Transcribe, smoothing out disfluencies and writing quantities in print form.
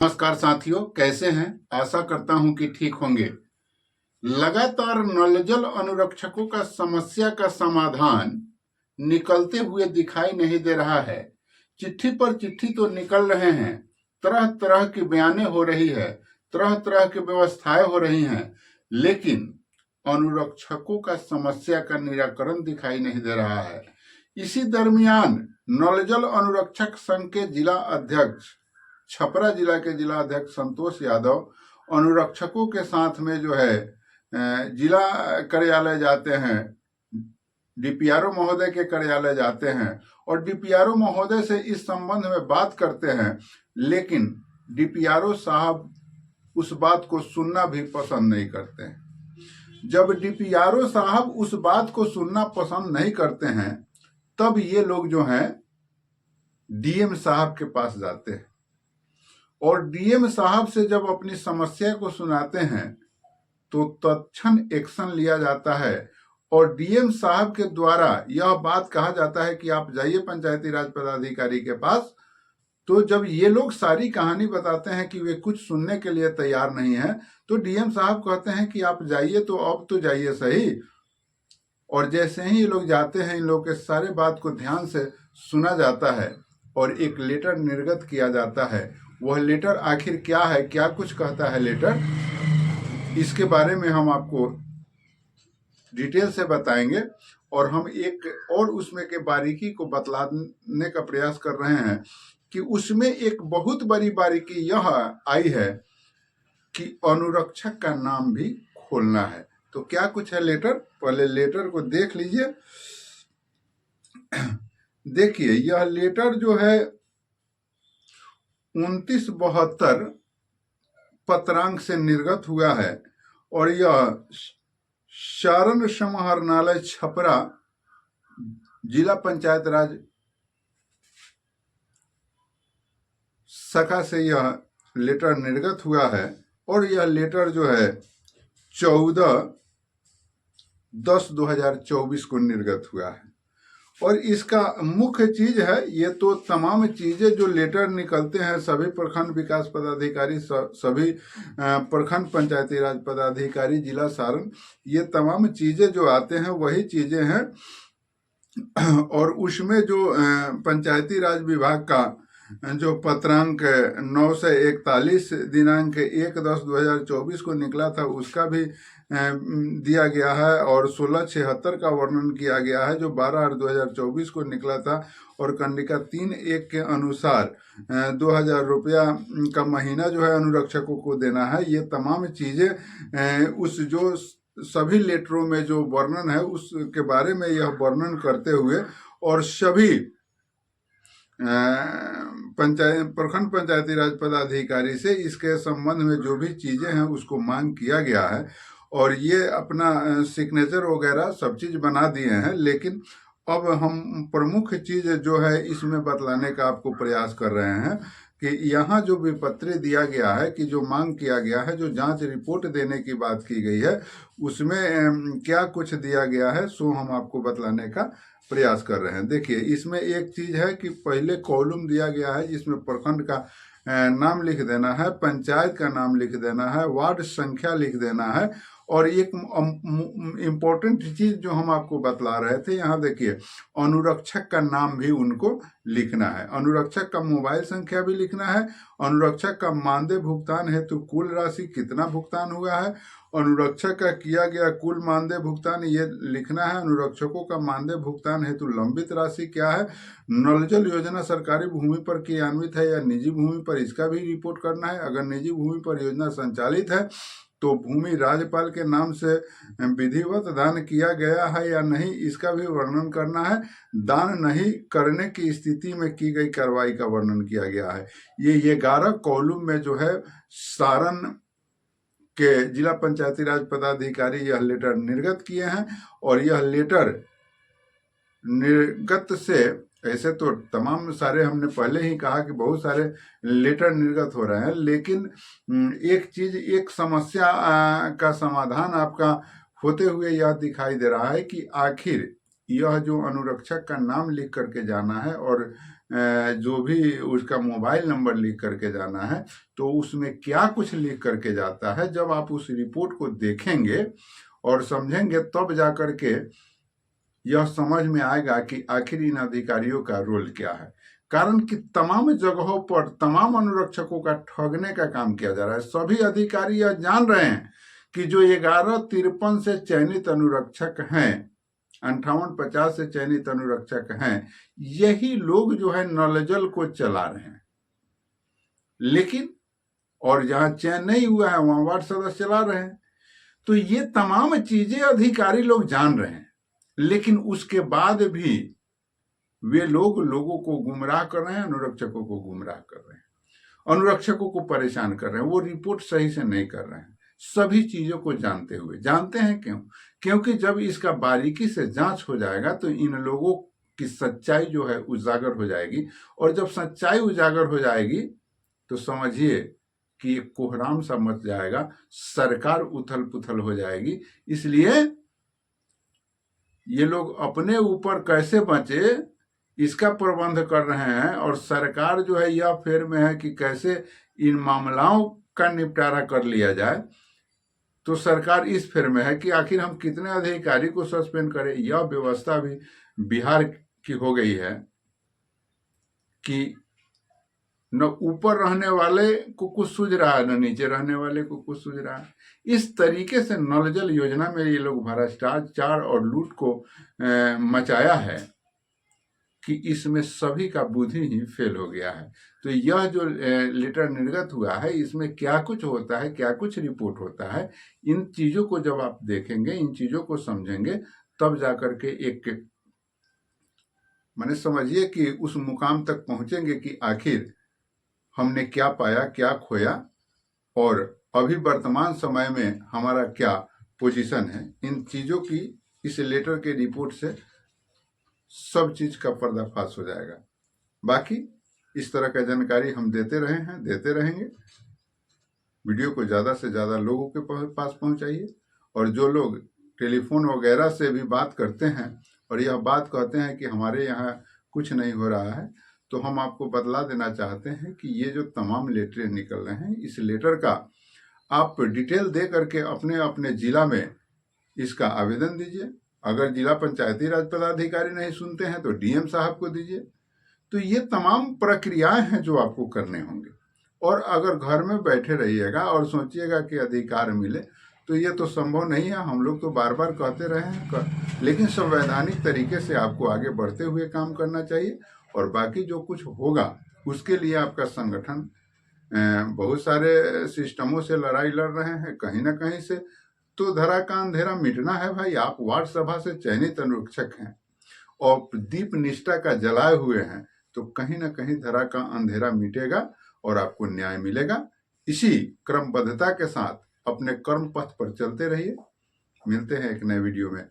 नमस्कार साथियों, कैसे हैं? आशा करता हूं कि ठीक होंगे। लगातार नल जल अनुरक्षकों का समस्या का समाधान निकलते हुए दिखाई नहीं दे रहा है। चिट्ठी पर चिट्ठी तो निकल रहे हैं, तरह तरह की बयानें हो रही है, तरह तरह की व्यवस्थाएं हो रही हैं, लेकिन अनुरक्षकों का समस्या का निराकरण दिखाई नहीं दे रहा है। इसी दरमियान नल जल अनुरक्षक संघ के जिला अध्यक्ष, छपरा जिला के जिला अध्यक्ष संतोष यादव अनुरक्षकों के साथ में जो है जिला कार्यालय जाते हैं, डीपीआरओ महोदय के कार्यालय जाते हैं और डीपीआरओ महोदय से इस संबंध में बात करते हैं, लेकिन डीपीआरओ साहब उस बात को सुनना भी पसंद नहीं करते हैं। जब डीपीआरओ साहब उस बात को सुनना पसंद नहीं करते हैं, तब ये लोग जो हैं डीएम साहब के पास जाते हैं और डीएम साहब से जब अपनी समस्या को सुनाते हैं तो तत्क्षण एक्शन लिया जाता है और डीएम साहब के द्वारा यह बात कहा जाता है कि आप जाइए पंचायती राज पदाधिकारी के पास। तो जब ये लोग सारी कहानी बताते हैं कि वे कुछ सुनने के लिए तैयार नहीं है, तो डीएम साहब कहते हैं कि आप जाइए, तो अब तो जाइए सही। और जैसे ही ये लोग जाते हैं, इन लोग के सारे बात को ध्यान से सुना जाता है और एक लेटर निर्गत किया जाता है। वह लेटर आखिर क्या है, क्या कुछ कहता है लेटर, इसके बारे में हम आपको डिटेल से बताएंगे और हम एक और उसमें के बारीकी को बतलाने का प्रयास कर रहे हैं कि उसमें एक बहुत बड़ी बारीकी यह आई है कि अनुरक्षक का नाम भी खोलना है। तो क्या कुछ है लेटर, पहले लेटर को देख लीजिए। देखिए, यह लेटर जो है 2972 पत्रांक से निर्गत हुआ है और यह सारण समाहरणालय छपरा जिला पंचायत राज शाखा से यह लेटर निर्गत हुआ है और यह लेटर जो है 14/10/2024 को निर्गत हुआ है। और इसका मुख्य चीज है, ये तो तमाम चीजें जो लेटर निकलते हैं सभी प्रखंड विकास पदाधिकारी, सभी प्रखंड पंचायती राज पदाधिकारी जिला सारण, ये तमाम चीजें जो आते हैं वही चीजें हैं। और उसमें जो पंचायती राज विभाग का जो पत्रांक 941 दिनांक 1/10/2024 को निकला था, उसका भी दिया गया है और 1676 का वर्णन किया गया है जो 12/8/2024 को निकला था और कंडिका 3(1) के अनुसार 2000 रुपया का महीना जो है अनुरक्षकों को देना है। ये तमाम चीजें उस जो सभी लेटरों में जो वर्णन है उसके बारे में यह वर्णन करते हुए और सभी प्रखंड पंचायती राज पदाधिकारी से इसके संबंध में जो भी चीजें हैं उसको मांग किया गया है और ये अपना सिग्नेचर वगैरह सब चीज बना दिए हैं। लेकिन अब हम प्रमुख चीज जो है इसमें बतलाने का आपको प्रयास कर रहे हैं कि यहाँ जो विपत्र दिया गया है कि जो मांग किया गया है, जो जांच रिपोर्ट देने की बात की गई है, उसमें क्या कुछ दिया गया है सो हम आपको बतलाने का प्रयास कर रहे हैं। देखिए, इसमें एक चीज है कि पहले कॉलम दिया गया है जिसमें प्रखंड का नाम लिख देना है, पंचायत का नाम लिख देना है, वार्ड संख्या लिख देना है और एक इम्पोर्टेंट चीज जो हम आपको बतला रहे थे, यहाँ देखिए अनुरक्षक का नाम भी उनको लिखना है, अनुरक्षक का मोबाइल संख्या भी लिखना है, अनुरक्षक का मानदेय भुगतान हेतु कुल राशि कितना भुगतान हुआ है, अनुरक्षक का किया गया कुल मानदेय भुगतान ये लिखना है, अनुरक्षकों का मानदेय भुगतान हेतु लंबित राशि क्या है, नल जल योजना सरकारी भूमि पर क्रियान्वित है या निजी भूमि पर, इसका भी रिपोर्ट करना है। अगर निजी भूमि पर योजना संचालित है तो भूमि राज्यपाल के नाम से विधिवत दान किया गया है या नहीं, इसका भी वर्णन करना है। दान नहीं करने की स्थिति में की गई कार्रवाई का वर्णन किया गया है। ये 11 कॉलम में जो है सारण के जिला पंचायती राज पदाधिकारी यह लेटर निर्गत किए हैं और यह लेटर निर्गत से, ऐसे तो तमाम सारे हमने पहले ही कहा कि बहुत सारे लेटर निर्गत हो रहे हैं, लेकिन एक चीज, एक समस्या का समाधान आपका होते हुए यह दिखाई दे रहा है कि आखिर यह जो अनुरक्षक का नाम लिख करके जाना है और जो भी उसका मोबाइल नंबर लिख करके जाना है, तो उसमें क्या कुछ लिख करके जाता है, जब आप उस रिपोर्ट को देखेंगे और समझेंगे तब जा करके यह समझ में आएगा कि आखिर इन अधिकारियों का रोल क्या है। कारण कि तमाम जगहों पर तमाम अनुरक्षकों का ठगने का काम किया जा रहा है। सभी अधिकारी यह जान रहे हैं कि जो 1153 से चयनित अनुरक्षक हैं, 5850 से चयनित अनुरक्षक हैं, यही लोग जो है नल जल को चला रहे हैं। लेकिन और जहां चयन नहीं हुआ है वहां वार्ड सदस्य चला रहे हैं। तो ये तमाम चीजें अधिकारी लोग जान रहे हैं, लेकिन उसके बाद भी वे लोगों को गुमराह कर रहे हैं, अनुरक्षकों को गुमराह कर रहे हैं, अनुरक्षकों को परेशान कर रहे हैं। वो रिपोर्ट सही से नहीं कर रहे हैं, सभी चीजों को जानते हुए। जानते हैं क्यों? क्योंकि जब इसका बारीकी से जांच हो जाएगा तो इन लोगों की सच्चाई जो है उजागर हो जाएगी, और जब सच्चाई उजागर हो जाएगी तो समझिए कि कोहराम सा मच जाएगा, सरकार उथल पुथल हो जाएगी। इसलिए ये लोग अपने ऊपर कैसे बचे इसका प्रबंध कर रहे हैं, और सरकार जो है यह फेर में है कि कैसे इन मामलों का निपटारा कर लिया जाए। तो सरकार इस फेर में है कि आखिर हम कितने अधिकारी को सस्पेंड करें। यह व्यवस्था भी बिहार की हो गई है कि न ऊपर रहने वाले को कुछ सूझ रहा है, न नीचे रहने वाले को कुछ सूझ रहा है। इस तरीके से नल जल योजना में ये लोग भ्रष्टाचार और लूट को मचाया है कि इसमें सभी का बुद्धि ही फेल हो गया है। तो यह जो लेटर निर्गत हुआ है, इसमें क्या कुछ होता है, क्या कुछ रिपोर्ट होता है, इन चीजों को जब आप देखेंगे, इन चीजों को समझेंगे, तब जाकर के एक माने समझिए कि उस मुकाम तक पहुंचेंगे कि आखिर हमने क्या पाया, क्या खोया, और अभी वर्तमान समय में हमारा क्या पोजीशन है। इन चीजों की इस लेटर के रिपोर्ट से सब चीज का पर्दाफाश हो जाएगा। बाकी इस तरह का जानकारी हम देते रहे हैं, देते रहेंगे। वीडियो को ज्यादा से ज्यादा लोगों के पास पहुंचाइए, और जो लोग टेलीफोन वगैरह से भी बात करते हैं और यह बात कहते हैं कि हमारे यहाँ कुछ नहीं हो रहा है, तो हम आपको बतला देना चाहते हैं कि ये जो तमाम लेटर निकल रहे हैं, इस लेटर का आप डिटेल दे करके अपने अपने जिला में इसका आवेदन दीजिए। अगर जिला पंचायती राज पदाधिकारी नहीं सुनते हैं तो डीएम साहब को दीजिए। तो ये तमाम प्रक्रियाएं हैं जो आपको करने होंगे। और अगर घर में बैठे रहिएगा और सोचिएगा कि अधिकार मिले, तो ये तो संभव नहीं है। हम लोग तो बार बार कहते रहे हैं, लेकिन संवैधानिक तरीके से आपको आगे बढ़ते हुए काम करना चाहिए। और बाकी जो कुछ होगा उसके लिए आपका संगठन बहुत सारे सिस्टमों से लड़ाई लड़ रहे हैं, कहीं ना कहीं से तो धरा का अंधेरा मिटना है भाई। आप वार्ड सभा से चयनित अनुरक्षक हैं और दीप निष्ठा का जलाए हुए हैं, तो कहीं ना कहीं धरा का अंधेरा मिटेगा और आपको न्याय मिलेगा। इसी क्रमबद्धता के साथ अपने कर्म पथ पर चलते रहिए। मिलते हैं एक नए वीडियो में।